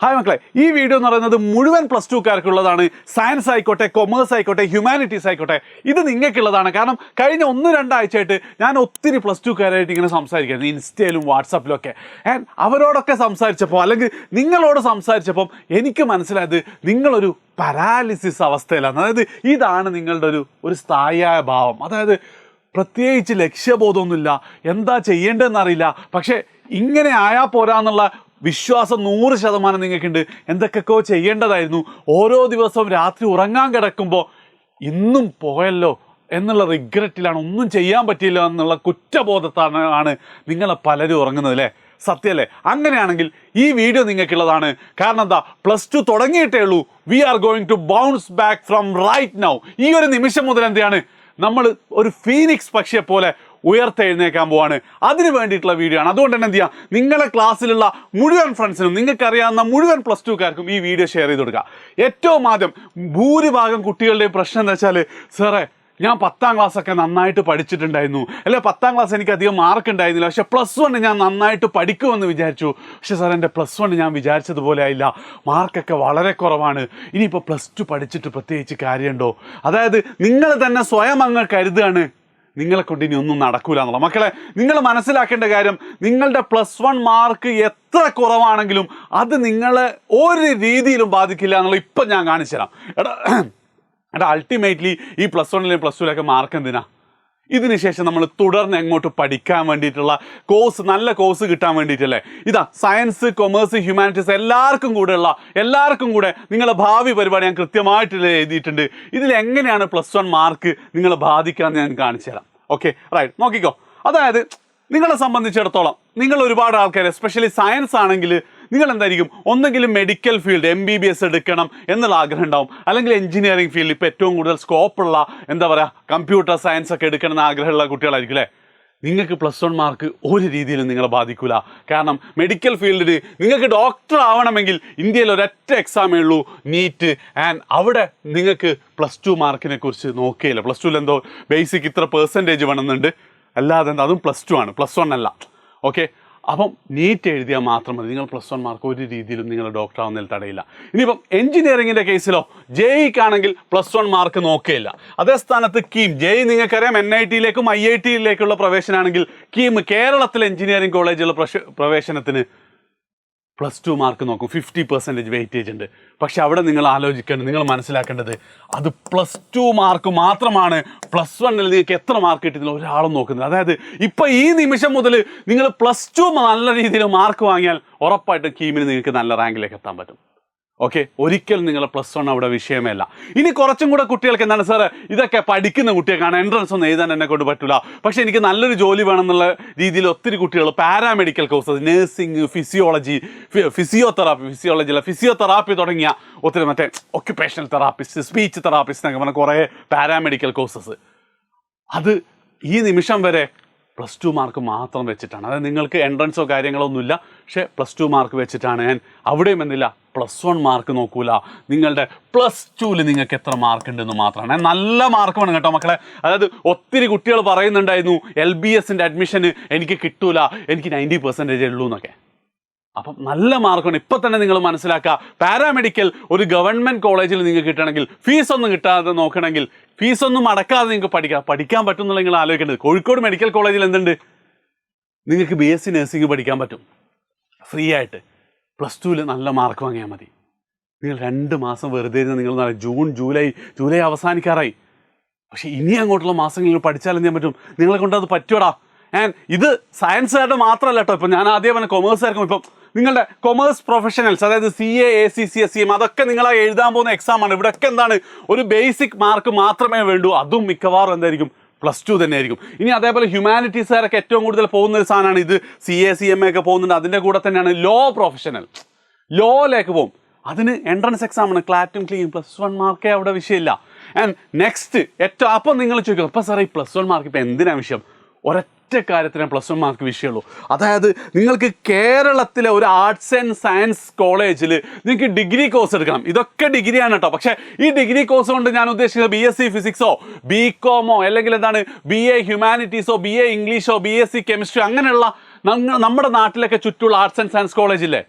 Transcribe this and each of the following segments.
Hi മക്കളെ, ഈ video എന്ന് പറയുന്നത് മുഴുവൻ പ്ലസ് ടുക്കാർക്കുള്ളതാണ്. സയൻസ് ആയിക്കോട്ടെ, കൊമേഴ്സ് ആയിക്കോട്ടെ, ഹ്യൂമാനിറ്റീസ് ആയിക്കോട്ടെ, ഇത് നിങ്ങൾക്കുള്ളതാണ്. കാരണം കഴിഞ്ഞ 1-2 ആഴ്ചയായിട്ട് ഞാൻ ഒത്തിരി പ്ലസ് ടുക്കാരായിട്ട് ഇങ്ങനെ സംസാരിക്കുന്നത് ഇൻസ്റ്റയിലും വാട്സാപ്പിലും ഒക്കെ. അവരോടൊക്കെ സംസാരിച്ചപ്പോൾ അല്ലെങ്കിൽ നിങ്ങളോട് സംസാരിച്ചപ്പം എനിക്ക് മനസ്സിലായത് നിങ്ങളൊരു പാരാലിസിസ് അവസ്ഥയിലാണ്. അതായത് ഇതാണ് നിങ്ങളുടെ ഒരു സ്ഥായിയായ ഭാവം. അതായത് പ്രത്യേകിച്ച് ലക്ഷ്യബോധമൊന്നുമില്ല, എന്താ ചെയ്യേണ്ടതെന്നറിയില്ല, പക്ഷേ ഇങ്ങനെ ആയാൽ പോരാന്നുള്ള വിശ്വാസം 100% നിങ്ങൾക്കുണ്ട്. എന്തൊക്കെയോ ചെയ്യേണ്ടതായിരുന്നു. ഓരോ ദിവസവും രാത്രി ഉറങ്ങാൻ കിടക്കുമ്പോൾ ഇന്നും പോയല്ലോ എന്നുള്ള റിഗ്രറ്റിലാണ്, ഒന്നും ചെയ്യാൻ പറ്റിയില്ല എന്നുള്ള കുറ്റബോധത്താണ് നിങ്ങളെ പലരും ഉറങ്ങുന്നത് അല്ലേ? സത്യമല്ലേ? അങ്ങനെയാണെങ്കിൽ ഈ വീഡിയോ നിങ്ങൾക്കുള്ളതാണ്. കാരണം എന്താ, പ്ലസ് ടു തുടങ്ങിയിട്ടേ ഉള്ളൂ. We are going to bounce back from right now. ഈ ഒരു നിമിഷം മുതൽ എന്താണ്, നമ്മൾ ഒരു ഫീനിക്സ് പക്ഷിയെ പോലെ ഉയർത്തെഴുന്നേക്കാൻ പോവാണ്. അതിന് വേണ്ടിയിട്ടുള്ള വീഡിയോ ആണ്. അതുകൊണ്ട് തന്നെ എന്ത് ചെയ്യാം, നിങ്ങളെ ക്ലാസ്സിലുള്ള മുഴുവൻ ഫ്രണ്ട്സിനും, നിങ്ങൾക്കറിയാവുന്ന മുഴുവൻ പ്ലസ് ടുക്കാർക്കും ഈ വീഡിയോ ഷെയർ ചെയ്ത് കൊടുക്കുക. ഏറ്റവും ആദ്യം ഭൂരിഭാഗം കുട്ടികളുടെയും പ്രശ്നം എന്താ വെച്ചാൽ, സാറേ ഞാൻ 10ാം ക്ലാസ്സൊക്കെ നന്നായിട്ട് പഠിച്ചിട്ടുണ്ടായിരുന്നു, അല്ലെ 10ാം ക്ലാസ് എനിക്ക് അധികം മാർക്ക് ഉണ്ടായിരുന്നില്ല, പക്ഷെ +1 ഞാൻ നന്നായിട്ട് പഠിക്കുമെന്ന് വിചാരിച്ചു. പക്ഷെ സാർ എൻ്റെ +1 ഞാൻ വിചാരിച്ചതുപോലെ ആയില്ല, മാർക്കൊക്കെ വളരെ കുറവാണ്. ഇനിയിപ്പോൾ +2 പഠിച്ചിട്ട് പ്രത്യേകിച്ച് കാര്യമുണ്ടോ? അതായത് നിങ്ങൾ തന്നെ സ്വയം അങ്ങ് കരുതുകയാണ് നിങ്ങളെ കൊണ്ട് ഇനി ഒന്നും നടക്കൂല എന്നുള്ള. മക്കളെ, നിങ്ങൾ മനസ്സിലാക്കേണ്ട കാര്യം, നിങ്ങളുടെ +1 മാർക്ക് എത്ര കുറവാണെങ്കിലും അത് നിങ്ങളെ ഒരു രീതിയിലും ബാധിക്കില്ല എന്നുള്ള ഇപ്പം ഞാൻ കാണിച്ചു തരാം. എടാ അൾട്ടിമേറ്റ്ലി ഈ +1ലെയും +2ലെയൊക്കെ മാർക്ക് എന്തിനാ? ഇതിന് ശേഷം നമ്മൾ തുടർന്ന് എങ്ങോട്ട് പഠിക്കാൻ വേണ്ടിയിട്ടുള്ള കോഴ്സ്, നല്ല കോഴ്സ് കിട്ടാൻ വേണ്ടിയിട്ടല്ലേ. ഇതാ സയൻസ്, കൊമേഴ്സ്, ഹ്യൂമാനിറ്റീസ് എല്ലാവർക്കും കൂടെ നിങ്ങളുടെ ഭാവി പരിപാടി ഞാൻ കൃത്യമായിട്ട് എഴുതിയിട്ടുണ്ട്. ഇതിൽ എങ്ങനെയാണ് +1 മാർക്ക് നിങ്ങളെ ബാധിക്കാമെന്ന് ഞാൻ കാണിച്ചു തരാം. ഓക്കെ, റൈറ്റ്, നോക്കിക്കോ. അതായത് നിങ്ങളെ സംബന്ധിച്ചിടത്തോളം നിങ്ങൾ ഒരുപാട് ആൾക്കാർ, എസ്പെഷ്യലി സയൻസ് ആണെങ്കിൽ നിങ്ങൾ എന്തായിരിക്കും, ഒന്നെങ്കിലും മെഡിക്കൽ ഫീൽഡ് MBBS എടുക്കണം എന്നുള്ള ആഗ്രഹം ഉണ്ടാവും, അല്ലെങ്കിൽ എഞ്ചിനീയറിംഗ് ഫീൽഡ്, ഇപ്പോൾ ഏറ്റവും കൂടുതൽ സ്കോപ്പുള്ള എന്താ പറയുക കമ്പ്യൂട്ടർ സയൻസ് ഒക്കെ എടുക്കണം എന്ന് ആഗ്രഹമുള്ള കുട്ടികളായിരിക്കും അല്ലേ. നിങ്ങൾക്ക് +1 മാർക്ക് ഒരു രീതിയിലും നിങ്ങളെ ബാധിക്കില്ല. കാരണം മെഡിക്കൽ ഫീൽഡിൽ നിങ്ങൾക്ക് ഡോക്ടർ ആവണമെങ്കിൽ ഇന്ത്യയിൽ ഒരൊറ്റ എക്സാമേ ഉള്ളൂ, നീറ്റ്. ആൻഡ് അവിടെ നിങ്ങൾക്ക് +2 മാർക്കിനെ കുറിച്ച് നോക്കുകയില്ല. +2ൽ എന്തോ ബേസിക് ഇത്ര പെർസെൻറ്റേജ് വേണമെന്നുണ്ട്, അല്ലാതെ എന്താ അതും +2 ആണ്, +1 അല്ല. ഓക്കെ, അപ്പം നീറ്റ് എഴുതിയാൽ മാത്രം മതി, നിങ്ങൾ +1 മാർക്ക് ഒരു രീതിയിലും നിങ്ങൾ ഡോക്ടർ ആവുന്നതിൽ തടയില്ല. ഇനിയിപ്പം എഞ്ചിനീയറിംഗിൻ്റെ കേസിലോ JEE-ക്കാണെങ്കിൽ +1 മാർക്ക് നോക്കുകയില്ല. അതേ സ്ഥാനത്ത് കീം, JEE നിങ്ങൾക്കറിയാം NIT-യിലേക്കും IIT-യിലേക്കുള്ള പ്രവേശനമാണെങ്കിൽ കീം കേരളത്തിലെ എഞ്ചിനീയറിംഗ് കോളേജിലുള്ള പ്രവേശനത്തിന് +2 മാർക്ക് നോക്കും. 50% വെയിറ്റേജ് ഉണ്ട്. പക്ഷെ അവിടെ നിങ്ങൾ ആലോചിക്കേണ്ടത്, നിങ്ങൾ മനസ്സിലാക്കേണ്ടത്, അത് +2 മാർക്ക് മാത്രമാണ്. +1ൽ നിങ്ങൾക്ക് എത്ര മാർക്ക് കിട്ടുന്നില്ല ഒരാളും നോക്കുന്നില്ല. അതായത് ഇപ്പം ഈ നിമിഷം മുതൽ നിങ്ങൾ +2 നല്ല രീതിയിൽ മാർക്ക് വാങ്ങിയാൽ ഉറപ്പായിട്ടും കീമിന് നിങ്ങൾക്ക് നല്ല റാങ്കിലേക്ക് എത്താൻ പറ്റും. ഓക്കെ, ഒരിക്കലും നിങ്ങൾ +1 അവിടെ വിഷയമേ അല്ല. ഇനി കുറച്ചും കൂടെ കുട്ടികൾക്ക് എന്താണ്, സാറ് ഇതൊക്കെ പഠിക്കുന്ന കുട്ടികൾക്കാണ്, എൻട്രൻസ് ഒന്നും എഴുതാൻ എന്നെ കൊണ്ട് പറ്റില്ല, പക്ഷേ എനിക്ക് നല്ലൊരു ജോലി വേണമെന്നുള്ള രീതിയിൽ ഒത്തിരി കുട്ടികൾ പാരാമെഡിക്കൽ കോഴ്സസ്, നഴ്സിംഗ്, ഫിസിയോതെറാപ്പി തുടങ്ങിയ ഒത്തിരി, മറ്റേ ഒക്യുപ്പേഷണൽ തെറാപ്പിസ്റ്റ്, സ്പീച്ച് തെറാപ്പിസ്റ്റ് എന്നൊക്കെ പറഞ്ഞ കുറേ പാരാമെഡിക്കൽ കോഴ്സസ്, അത് ഈ നിമിഷം വരെ +2 മാർക്ക് മാത്രം വെച്ചിട്ടാണ്. അതായത് നിങ്ങൾക്ക് എൻട്രൻസോ കാര്യങ്ങളോ ഒന്നുമില്ല, പക്ഷേ +2 മാർക്ക് വെച്ചിട്ടാണ്. ഞാൻ അവിടെയും എന്നില്ല +1 മാർക്ക് നോക്കൂല, നിങ്ങളുടെ +2ൽ നിങ്ങൾക്ക് എത്ര മാർക്ക് ഉണ്ടെന്ന് മാത്രമാണ്. നല്ല മാർക്ക് വേണം കേട്ടോ മക്കളെ. അതായത് ഒത്തിരി കുട്ടികൾ പറയുന്നുണ്ടായിരുന്നു LBSൻ്റെ അഡ്മിഷന് എനിക്ക് കിട്ടൂല, എനിക്ക് 90% ഉള്ളൂ എന്നൊക്കെ. അപ്പം നല്ല മാർക്കാണ്. ഇപ്പം തന്നെ നിങ്ങൾ മനസ്സിലാക്കുക, പാരാമെഡിക്കൽ ഒരു ഗവൺമെൻറ് കോളേജിൽ നിങ്ങൾക്ക് കിട്ടണമെങ്കിൽ, ഫീസൊന്നും കിട്ടാതെ നോക്കണമെങ്കിൽ, ഫീസൊന്നും അടക്കാതെ നിങ്ങൾക്ക് പഠിക്കാൻ പറ്റും എന്നുള്ള നിങ്ങൾ ആലോചിക്കേണ്ടത്. കോഴിക്കോട് മെഡിക്കൽ കോളേജിൽ എന്തുണ്ട്, നിങ്ങൾക്ക് BSc നഴ്സിംഗ് പഠിക്കാൻ പറ്റും ഫ്രീ ആയിട്ട്. +2ൽ നല്ല മാർക്ക് വാങ്ങിയാൽ മതി. നിങ്ങൾ 2 മാസം വെറുതെ ഇരുന്ന് നിങ്ങൾ ജൂൺ ജൂലൈ അവസാനിക്കാറായി. പക്ഷേ ഇനി അങ്ങോട്ടുള്ള മാസങ്ങളിൽ പഠിച്ചാൽ എന്ത് ചെയ്യാൻ പറ്റും, നിങ്ങളെ കൊണ്ട് അത് പറ്റുമടാ. ആൻഡ് ഇത് സയൻസുകാരുടെ മാത്രമല്ല കേട്ടോ. ഇപ്പം ഞാൻ ആദ്യം പറഞ്ഞ കൊമേഴ്സുകാർക്കും, ഇപ്പം നിങ്ങളുടെ കൊമേഴ്സ് പ്രൊഫഷണൽസ്, അതായത് CA ACC SCM, അതൊക്കെ നിങ്ങൾ എഴുതാൻ പോകുന്ന എക്സാമാണ്. ഇവിടെയൊക്കെ എന്താണ്, ഒരു ബേസിക് മാർക്ക് മാത്രമേ വേണ്ടൂ. അതും മിക്കവാറും എന്തായിരിക്കും, +2 തന്നെ ആയിരിക്കും. ഇനി അതേപോലെ ഹ്യൂമാനിറ്റീസുകാരൊക്കെ ഏറ്റവും കൂടുതൽ പോകുന്ന ഒരു സാധനമാണ് ഇത്. CA CMA ഒക്കെ പോകുന്നുണ്ട്. അതിൻ്റെ കൂടെ തന്നെയാണ് ലോയിലേക്ക് പോകും. അതിന് എൻട്രൻസ് എക്സാമാണ്, ക്ലാറ്റും ക്ലീയും. +1 മാർക്കേ അവിടെ വിഷയമില്ല. ആൻഡ് നെക്സ്റ്റ് അപ്പം നിങ്ങൾ ചോദിക്കും, അപ്പോൾ സാറേ ഈ +1 മാർക്ക് ഇപ്പം എന്തിനാണ് വിഷയം? ഒരൊറ്റ കാര്യത്തിന് +1 മാർക്ക് വിഷയമുള്ളൂ. അതായത് നിങ്ങൾക്ക് കേരളത്തിലെ ഒരു ആർട്സ് ആൻഡ് സയൻസ് കോളേജിൽ നിങ്ങൾക്ക് ഡിഗ്രി കോഴ്സ് എടുക്കണം. ഇതൊക്കെ ഡിഗ്രിയാണ് കേട്ടോ. പക്ഷേ ഈ ഡിഗ്രി കോഴ്സ് കൊണ്ട് ഞാൻ ഉദ്ദേശിക്കുന്നത് BSc ഫിസിക്സോ BComോ അല്ലെങ്കിൽ എന്താണ് BA ഹ്യൂമാനിറ്റീസോ BA ഇംഗ്ലീഷോ BSc കെമിസ്ട്രി അങ്ങനെയുള്ള നമ്മുടെ നാട്ടിലൊക്കെ ചുറ്റുള്ള ആർട്സ് ആൻഡ് സയൻസ് കോളേജില്ലേ,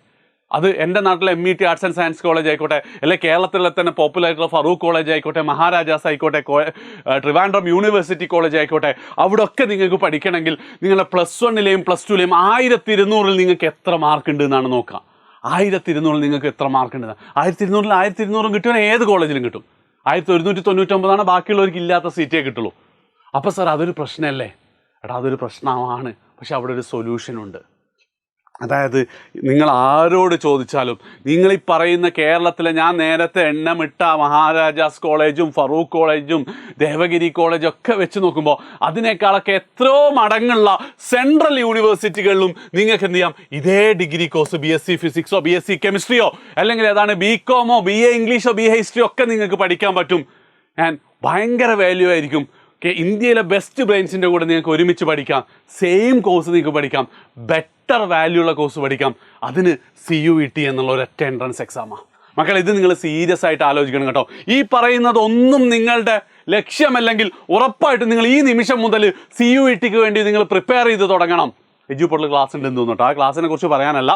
അത് എൻ്റെ നാട്ടിലെ MIT arts and science college ആയിക്കോട്ടെ, അല്ലെങ്കിൽ കേരളത്തിലെ തന്നെ പോപ്പുലർ ആയിട്ടുള്ള ഫറൂഖ് കോളേജ് ആയിക്കോട്ടെ, മഹാരാജാസ് ആയിക്കോട്ടെ, ട്രിവാൻഡ്രം യൂണിവേഴ്സിറ്റി കോളേജ് ആയിക്കോട്ടെ, അവിടെ ഒക്കെ നിങ്ങൾക്ക് പഠിക്കണമെങ്കിൽ നിങ്ങളുടെ +1ലെയും +2ലെയും 1200 നിങ്ങൾക്ക് എത്ര മാർക്ക് ഉണ്ട് എന്നാണ് നോക്കുക. 1200 നിങ്ങൾക്ക് എത്ര മാർക്ക് ഉണ്ട്? 1200 1200 കിട്ടുവാൻ ഏത് കോളേജിലും കിട്ടും. 1199 ബാക്കിയുള്ളവർക്ക് ഇല്ലാത്ത സീറ്റേ കിട്ടുള്ളൂ. അപ്പോൾ സാർ അതൊരു പ്രശ്നമല്ലേ? എടാ അതൊരു പ്രശ്നമാണ്. പക്ഷെ അവിടെ ഒരു സൊല്യൂഷനുണ്ട്. അതായത് നിങ്ങൾ ആരോട് ചോദിച്ചാലും നിങ്ങൾ ഈ പറയുന്ന കേരളത്തിലെ ഞാൻ നേരത്തെ എണ്ണമിട്ട മഹാരാജാസ് കോളേജും ഫറൂഖ് കോളേജും ദേവഗിരി കോളേജും ഒക്കെ വെച്ച് നോക്കുമ്പോൾ അതിനേക്കാളൊക്കെ എത്രയോ മടങ്ങുള്ള സെൻട്രൽ യൂണിവേഴ്സിറ്റികളിലും നിങ്ങൾക്ക് എന്ത് ചെയ്യാം? ഇതേ ഡിഗ്രി കോഴ്സ് BSc ഫിസിക്സോ BSc കെമിസ്ട്രിയോ അല്ലെങ്കിൽ ഏതാണ് BComോ BA ഇംഗ്ലീഷോ BA ഹിസ്റ്ററിയോ ഒക്കെ നിങ്ങൾക്ക് പഠിക്കാൻ പറ്റും. ആൻഡ് ഭയങ്കര വാല്യൂ ആയിരിക്കും. ഇന്ത്യയിലെ ബെസ്റ്റ് ബ്രെയിൻസിൻ്റെ കൂടെ നിങ്ങൾക്ക് ഒരുമിച്ച് പഠിക്കാം. സെയിം കോഴ്സ് നിങ്ങൾക്ക് പഠിക്കാം. ബെറ്റർ വാല്യൂ ഉള്ള കോഴ്സ് പഠിക്കാം. അതിന് CUET എന്നുള്ള ഒരൊറ്റ എൻട്രൻസ് എക്സാമാണ്. മക്കളെ, ഇത് നിങ്ങൾ സീരിയസ് ആയിട്ട് ആലോചിക്കണം കേട്ടോ. ഈ പറയുന്നത് ഒന്നും നിങ്ങളുടെ ലക്ഷ്യമല്ലെങ്കിൽ ഉറപ്പായിട്ടും നിങ്ങൾ ഈ നിമിഷം മുതൽ CUETക്ക് വേണ്ടി നിങ്ങൾ പ്രിപ്പയർ ചെയ്ത് തുടങ്ങണം. എഡ്യൂപോർട്ടൽ ക്ലാസ് ഉണ്ടെന്ന് തോന്നുന്നു. ആ ക്ലാസ്സിനെ കുറിച്ച് പറയാനല്ല,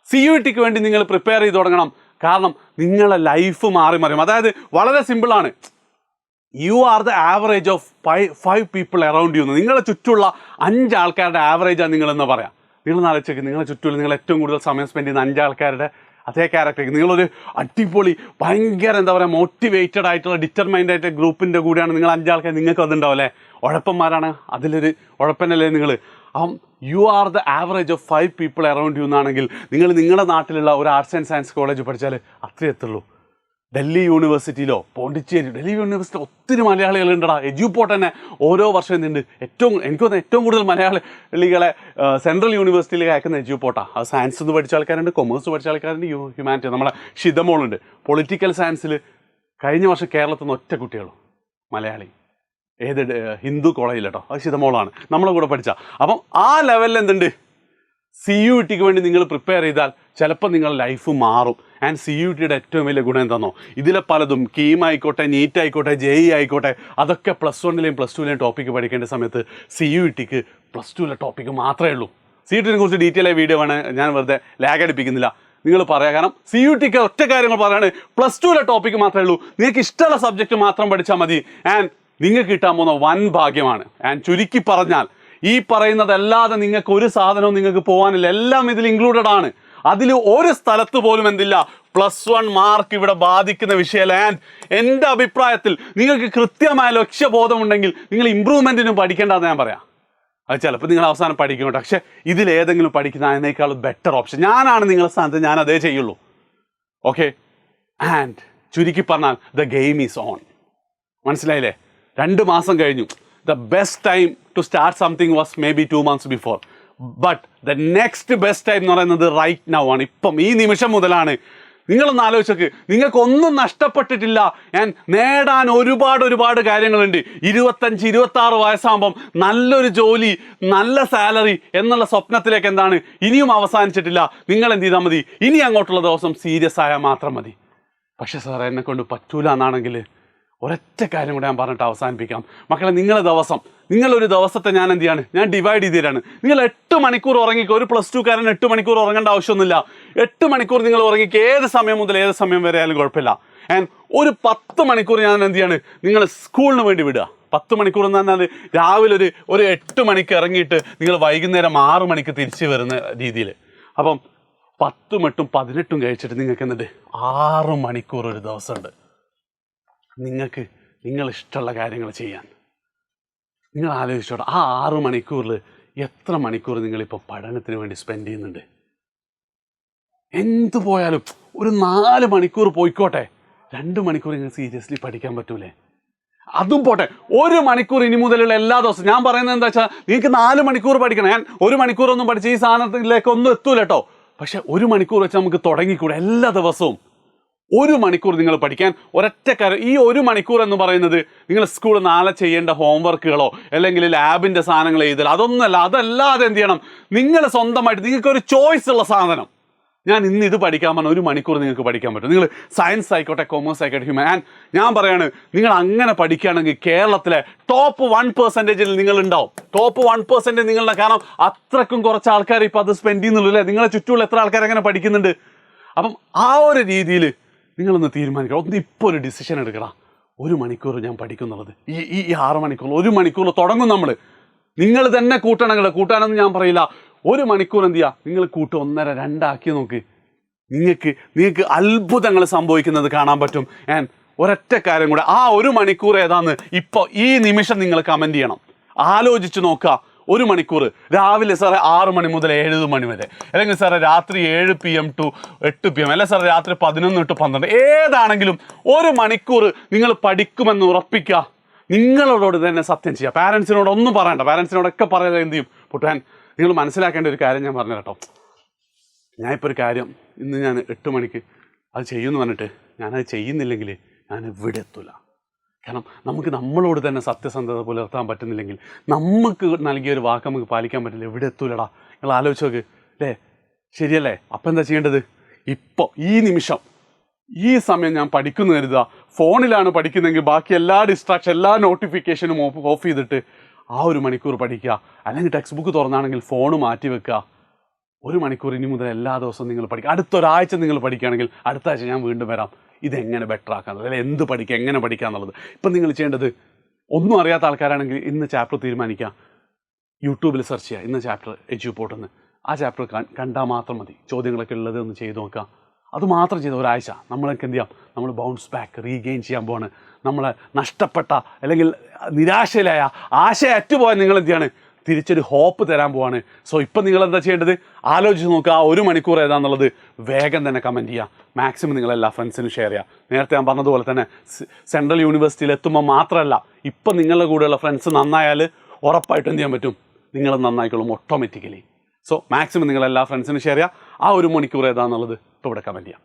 CUETക്ക് വേണ്ടി നിങ്ങൾ പ്രിപ്പയർ ചെയ്ത് തുടങ്ങണം. കാരണം നിങ്ങളുടെ ലൈഫ് മാറി മറിയും. അതായത് വളരെ സിമ്പിളാണ്. You are the average of 5 people around U. നിങ്ങളെ ചുറ്റുമുള്ള 5 ആൾക്കാരുടെ ആവറേജാണ് നിങ്ങളെന്ന് പറയാം. നിങ്ങളൊന്ന് ആലോചിച്ചേക്ക്, നിങ്ങളെ ചുറ്റുമുള്ള നിങ്ങൾ ഏറ്റവും കൂടുതൽ സമയം സ്പെൻഡ് ചെയ്യുന്ന 5 ആൾക്കാരുടെ അതേ ക്യാരക്ടർ. നിങ്ങളൊരു അടിപൊളി ഭയങ്കര എന്താ പറയുക മോട്ടിവേറ്റഡ് ആയിട്ടുള്ള ഡിറ്റർമൈൻഡ് ആയിട്ട് ഗ്രൂപ്പിൻ്റെ കൂടെയാണ് നിങ്ങൾ 5 ആൾക്കാർ. നിങ്ങൾക്ക് അതുണ്ടാവും അല്ലേ? ഉഴപ്പന്മാരാണ്, അതിലൊരു ഉഴപ്പനല്ലേ നിങ്ങൾ? You are the average of 5 people around U എന്നാണെങ്കിൽ നിങ്ങൾ നിങ്ങളുടെ നാട്ടിലുള്ള ഒരു ആർട്സ് ആൻഡ് സയൻസ് കോളേജ് പഠിച്ചാൽ അത്രയേ എത്തുള്ളൂ. ഡൽഹി യൂണിവേഴ്സിറ്റിയിലോ പോണ്ടിച്ചേരി, ഡൽഹി യൂണിവേഴ്സിറ്റി ഒത്തിരി മലയാളികളുണ്ടടാ. എഡ്യൂപോർട്ട് തന്നെ ഓരോ വർഷം എന്തുണ്ട് എനിക്ക് തോന്നുന്നു ഏറ്റവും കൂടുതൽ മലയാളികളെ സെൻട്രൽ യൂണിവേഴ്സിറ്റിയിലേക്ക് അയക്കുന്ന എഡ്യൂപോർട്ടാണ്. അത് സയൻസ് എന്ന് പഠിച്ച ആൾക്കാരുണ്ട്, കൊമേഴ്സ് പഠിച്ച ആൾക്കാരുണ്ട്, ഹ്യൂമാനിറ്റി. നമ്മുടെ ഷിതമോളുണ്ട് പൊളിറ്റിക്കൽ സയൻസിൽ. കഴിഞ്ഞ വർഷം കേരളത്തിൽ നിന്ന് ഒറ്റ കുട്ടികളും മലയാളി. ഏത് ഹിന്ദു കോളേജിൽ കേട്ടോ, അത് ഷിതമോളാണ് നമ്മളെ കൂടെ പഠിച്ച. അപ്പം ആ ലെവലിൽ എന്തുണ്ട്? CUETക്ക് വേണ്ടി നിങ്ങൾ പ്രിപ്പയർ ചെയ്താൽ ചിലപ്പോൾ നിങ്ങളുടെ ലൈഫ് മാറും. ആൻഡ് CUETയുടെ ഏറ്റവും വലിയ ഗുണം എന്താണെന്നോ? ഇതിലെ പലതും കീം ആയിക്കോട്ടെ, നീറ്റ് ആയിക്കോട്ടെ, JEE ആയിക്കോട്ടെ, അതൊക്കെ +1ലെയും +2ലെയും ടോപ്പിക്ക് പഠിക്കേണ്ട സമയത്ത് CUETക്ക് +2ലെ ടോപ്പിക്ക് മാത്രമേ ഉള്ളൂ. CUETനെ കുറിച്ച് ഡീറ്റെയിൽ ആയ വീഡിയോ ആണ്, ഞാൻ വെറുതെ ലാഗ് അടിപ്പിക്കുന്നില്ല. നിങ്ങൾ പറയാം, കാരണം CUETക്ക് ഒറ്റ കാര്യങ്ങൾ പറയാണ്. +2ലെ ടോപ്പിക്ക് മാത്രമേ ഉള്ളൂ. നിങ്ങൾക്ക് ഇഷ്ടമുള്ള സബ്ജക്റ്റ് മാത്രം പഠിച്ചാൽ മതി. ആൻഡ് നിങ്ങൾക്ക് കിട്ടാൻ പോകുന്ന വൻ ഭാഗ്യമാണ്. ആൻഡ് ചുരുക്കി പറഞ്ഞാൽ ഈ പറയുന്നതല്ലാതെ നിങ്ങൾക്ക് ഒരു സാധനവും നിങ്ങൾക്ക് പോകാനില്ല. എല്ലാം ഇതിൽ ഇൻക്ലൂഡഡ് ആണ്. അതിൽ ഒരു സ്ഥലത്ത് പോലും എന്തില്ല +1 മാർക്ക് ഇവിടെ ബാധിക്കുന്ന വിഷയമല്ല. ആൻഡ് എൻ്റെ അഭിപ്രായത്തിൽ നിങ്ങൾക്ക് കൃത്യമായ ലക്ഷ്യബോധമുണ്ടെങ്കിൽ നിങ്ങൾ ഇമ്പ്രൂവ്മെൻറ്റിനും പഠിക്കേണ്ടതെന്ന് ഞാൻ പറയാം. അത് ചിലപ്പോൾ നിങ്ങൾ അവസാനം പഠിക്കും കേട്ടോ. പക്ഷേ ഇതിലേതെങ്കിലും പഠിക്കുന്നതിനേക്കാൾ ബെറ്റർ ഓപ്ഷൻ ഞാനാണ് നിങ്ങളുടെ സ്ഥാനത്ത്, ഞാൻ അതേ ചെയ്യുള്ളൂ. ഓക്കെ. ആൻഡ് ചുരുക്കി പറഞ്ഞാൽ ദ ഗെയിം ഈസ് ഓൺ. മനസ്സിലായില്ലേ? 2 മാസം കഴിഞ്ഞു. The best time to start something was maybe 2 months before. But the next best time എന്ന് പറയുന്നത് right now ആണ്. ഇപ്പം ഈ നിമിഷം മുതലാണ്. നിങ്ങളൊന്ന് ആലോചിച്ചോക്ക്, നിങ്ങൾക്കൊന്നും നഷ്ടപ്പെട്ടിട്ടില്ല. ഞാൻ നേടാൻ ഒരുപാട് കാര്യങ്ങളുണ്ട്. 25-26 വയസ്സാകുമ്പം നല്ലൊരു ജോലി, നല്ല സാലറി എന്നുള്ള സ്വപ്നത്തിലേക്ക് എന്താണ് ഇനിയും അവസാനിച്ചിട്ടില്ല. നിങ്ങൾ എന്ത് ചെയ്താൽ മതി? ഇനി അങ്ങോട്ടുള്ള ദിവസം സീരിയസ് ആയാൽ മാത്രം മതി. പക്ഷേ സാർ എന്നെ കൊണ്ട് പറ്റൂല എന്നാണെങ്കിൽ ഒരൊറ്റ കാര്യം കൂടെ ഞാൻ പറഞ്ഞിട്ട് അവസാനിപ്പിക്കാം. മക്കളെ, നിങ്ങളൊരു ദിവസത്തെ ഞാൻ എന്ത് ചെയ്യാണ്? ഞാൻ ഡിവൈഡ് ചെയ്ത് തരാണ്. നിങ്ങൾ 8 മണിക്കൂർ ഉറങ്ങിക്കോ. ഒരു +2കാരൻ 8 മണിക്കൂർ ഉറങ്ങേണ്ട ആവശ്യമൊന്നുമില്ല. 8 മണിക്കൂർ നിങ്ങൾ ഉറങ്ങിക്കോ. ഏത് സമയം മുതൽ ഏത് സമയം വരെ ആയാലും കുഴപ്പമില്ല. ആൻഡ് ഒരു 10 മണിക്കൂർ ഞാൻ എന്ത് ചെയ്യാണ്? നിങ്ങൾ സ്കൂളിന് വേണ്ടി വിടുക. 10 മണിക്കൂർ എന്ന് പറഞ്ഞാൽ രാവിലെ ഒരു 8 മണിക്ക് ഇറങ്ങിയിട്ട് നിങ്ങൾ വൈകുന്നേരം 6 മണിക്ക് തിരിച്ച് വരുന്ന രീതിയിൽ. അപ്പം 10, 8, 18 കഴിച്ചിട്ട് നിങ്ങൾക്ക് എന്നിട്ട് 6 മണിക്കൂർ ഒരു ദിവസമുണ്ട് നിങ്ങൾക്ക് നിങ്ങളിഷ്ടമുള്ള കാര്യങ്ങൾ ചെയ്യാൻ. നിങ്ങൾ ആലോചിച്ചോട്ടെ, ആ 6 മണിക്കൂറിൽ എത്ര മണിക്കൂർ നിങ്ങളിപ്പോൾ പഠനത്തിന് വേണ്ടി സ്പെൻഡ് ചെയ്യുന്നുണ്ട്? എന്തു പോയാലും ഒരു 4 മണിക്കൂർ പോയിക്കോട്ടെ, 2 മണിക്കൂർ നിങ്ങൾ സീരിയസ്ലി പഠിക്കാൻ പറ്റൂലേ? അതും പോട്ടെ, 1 മണിക്കൂർ ഇനി മുതലുള്ള എല്ലാ ദിവസവും. ഞാൻ പറയുന്നത് എന്താ വെച്ചാൽ നിങ്ങൾക്ക് 4 മണിക്കൂർ പഠിക്കണം. ഞാൻ 1 മണിക്കൂറൊന്നും പഠിച്ച് ഈ സാധനത്തിലേക്കൊന്നും എത്തൂല കേട്ടോ. പക്ഷെ 1 മണിക്കൂർ വെച്ച് നമുക്ക് തുടങ്ങിക്കൂടെ? എല്ലാ ദിവസവും 1 മണിക്കൂർ നിങ്ങൾ പഠിക്കാൻ. ഒരൊറ്റ കാര്യം, ഈ 1 മണിക്കൂർ എന്ന് പറയുന്നത് നിങ്ങൾ സ്കൂളിൽ നാളെ ചെയ്യേണ്ട ഹോംവർക്കുകളോ അല്ലെങ്കിൽ ലാബിൻ്റെ സാധനങ്ങൾ എഴുതൽ അതൊന്നുമല്ല. അതല്ലാതെ എന്ത് ചെയ്യണം? നിങ്ങൾ സ്വന്തമായിട്ട് നിങ്ങൾക്കൊരു ചോയ്സ് ഉള്ള സാധനം. ഞാൻ ഇന്ന് ഇത് പഠിക്കാൻ പറഞ്ഞാൽ 1 മണിക്കൂർ നിങ്ങൾക്ക് പഠിക്കാൻ പറ്റും. നിങ്ങൾ സയൻസ് ആയിക്കോട്ടെ, കൊമേഴ്സ് ആയിക്കോട്ടെ, ഹ്യൂമൻ. ഞാൻ പറയാണ്, നിങ്ങൾ അങ്ങനെ പഠിക്കുകയാണെങ്കിൽ കേരളത്തിലെ ടോപ്പ് 1% നിങ്ങൾ ഉണ്ടാവും. ടോപ്പ് 1% നിങ്ങളുടെ. കാരണം അത്രക്കും കുറച്ച് ആൾക്കാർ ഇപ്പോൾ അത് സ്പെൻഡ് ചെയ്യുന്നുള്ളൂ അല്ലേ? നിങ്ങളെ ചുറ്റുമുള്ള എത്ര ആൾക്കാർ അങ്ങനെ പഠിക്കുന്നുണ്ട്? അപ്പം ആ ഒരു രീതിയിൽ നിങ്ങളൊന്ന് തീരുമാനിക്കണം. ഒന്ന് ഇപ്പോൾ ഒരു ഡിസിഷൻ എടുക്കണം. 1 മണിക്കൂർ ഞാൻ പഠിക്കുന്നുള്ളത്, ഈ 6 മണിക്കൂർ 1 മണിക്കൂർ തുടങ്ങും നമ്മൾ. നിങ്ങൾ തന്നെ കൂട്ടണങ്ങൾ, കൂട്ടാനൊന്നും ഞാൻ പറയില്ല. 1 മണിക്കൂർ എന്ത് ചെയ്യുക, നിങ്ങൾ കൂട്ട് 1.5 2 ആക്കി നോക്ക്. നിങ്ങൾക്ക് അത്ഭുതങ്ങൾ സംഭവിക്കുന്നത് കാണാൻ പറ്റും. ആൻഡ് ഒരൊറ്റ കാര്യം കൂടെ, ആ 1 മണിക്കൂർ ഏതാന്ന് ഇപ്പോൾ ഈ നിമിഷം നിങ്ങൾ കമൻറ്റ് ചെയ്യണം. ആലോചിച്ച് നോക്കുക. 1 മണിക്കൂർ രാവിലെ സാറേ 6 മണി മുതൽ 7 മണി വരെ, അല്ലെങ്കിൽ സാറേ രാത്രി 7 PM to 8 PM, അല്ലെങ്കിൽ സാറേ രാത്രി 11 to 12, ഏതാണെങ്കിലും 1 മണിക്കൂർ നിങ്ങൾ പഠിക്കുമെന്ന് ഉറപ്പിക്കുക. നിങ്ങളോട് തന്നെ സത്യം ചെയ്യുക. പാരൻസിനോട് ഒന്നും പറയണ്ട. പാരൻസിനോടൊക്കെ പറയാതെ എന്ത് ചെയ്യും പൊട്ടാൻ. നിങ്ങൾ മനസ്സിലാക്കേണ്ട ഒരു കാര്യം ഞാൻ പറഞ്ഞു കേട്ടോ. ഞാനിപ്പോൾ ഒരു കാര്യം ഇന്ന് ഞാൻ 8 മണിക്ക് അത് ചെയ്യുമെന്ന് പറഞ്ഞിട്ട് ഞാനത് ചെയ്യുന്നില്ലെങ്കിൽ ഞാൻ ഇവിടെ എത്തില്ല. കാരണം നമുക്ക് നമ്മളോട് തന്നെ സത്യസന്ധത പുലർത്താൻ പറ്റുന്നില്ലെങ്കിൽ, നമുക്ക് നൽകിയൊരു വാക്ക് നമുക്ക് പാലിക്കാൻ പറ്റില്ല, എവിടെ എത്തൂലടാ. നിങ്ങൾ ആലോചിച്ച് നോക്ക് അല്ലേ? ശരിയല്ലേ? അപ്പം എന്താ ചെയ്യേണ്ടത്? ഇപ്പോൾ ഈ നിമിഷം ഈ സമയം ഞാൻ പഠിക്കുന്നു കരുതുക. ഫോണിലാണ് പഠിക്കുന്നതെങ്കിൽ ബാക്കി എല്ലാ ഡിസ്ട്രാക്ഷൻ, എല്ലാ നോട്ടിഫിക്കേഷനും ഓഫ് ചെയ്തിട്ട് ആ 1 മണിക്കൂർ പഠിക്കുക. അല്ലെങ്കിൽ ടെക്സ്റ്റ് ബുക്ക് തുറന്നാണെങ്കിൽ ഫോൺ മാറ്റി വെക്കുക. 1 മണിക്കൂർ ഇനി മുതൽ എല്ലാ ദിവസവും നിങ്ങൾ പഠിക്കുക. അടുത്തൊരാഴ്ച നിങ്ങൾ പഠിക്കുകയാണെങ്കിൽ അടുത്ത ആഴ്ച ഞാൻ വീണ്ടും വരാം, ഇതെങ്ങനെ ബെറ്റർ ആക്കാന്നുള്ളത്, അല്ലെങ്കിൽ എന്ത് പഠിക്കുക, എങ്ങനെ പഠിക്കുക എന്നുള്ളത്. ഇപ്പം നിങ്ങൾ ചെയ്യേണ്ടത്, ഒന്നും അറിയാത്ത ആൾക്കാരാണെങ്കിൽ ഇന്ന് ചാപ്റ്റർ തീരുമാനിക്കുക. യൂട്യൂബിൽ സെർച്ച് ചെയ്യുക, ഇന്ന് ചാപ്റ്റർ എജ്യൂപോർട്ടെന്ന്. ആ ചാപ്റ്റർ കണ്ടാൽ മാത്രം മതി. ചോദ്യങ്ങളൊക്കെ ഉള്ളത് ഒന്ന് ചെയ്ത് നോക്കുക. അത് മാത്രം ചെയ്ത ഒരാഴ്ച നമ്മളൊക്കെ എന്ത് ചെയ്യാം, നമ്മൾ ബൗൺസ് ബാക്ക് റീഗെയിൻ ചെയ്യാൻ പോവാണ്. നമ്മളെ നഷ്ടപ്പെട്ട അല്ലെങ്കിൽ നിരാശയിലായ, ആശയറ്റുപോയ നിങ്ങൾ എന്ത് ചെയ്യാണ്, തിരിച്ചൊരു ഹോപ്പ് തരാൻ പോവാണ്. സോ ഇപ്പം നിങ്ങൾ എന്താ ചെയ്യേണ്ടത്, ആലോചിച്ച് നോക്കുക. ആ 1 മണിക്കൂർ ഏതാണെന്നുള്ളത് വേഗം തന്നെ കമൻറ്റ് ചെയ്യുക. മാക്സിമം നിങ്ങളെല്ലാ ഫ്രണ്ട്സിനും ഷെയർ ചെയ്യുക. നേരത്തെ ഞാൻ പറഞ്ഞതുപോലെ തന്നെ സെൻട്രൽ യൂണിവേഴ്സിറ്റിയിൽ എത്തുമ്പോൾ മാത്രമല്ല, ഇപ്പം നിങ്ങളുടെ കൂടെയുള്ള ഫ്രണ്ട്സ് നന്നായാൽ ഉറപ്പായിട്ടും എന്ത് ചെയ്യാൻ പറ്റും, നിങ്ങൾ നന്നായിക്കോളും ഓട്ടോമാറ്റിക്കലി. സോ മാക്സിമം നിങ്ങളെല്ലാ ഫ്രണ്ട്സിനും ഷെയർ ചെയ്യുക. ആ 1 മണിക്കൂർ ഏതാണെന്നുള്ളത് ഇപ്പോൾ ഇവിടെ കമൻറ്റ് ചെയ്യാം.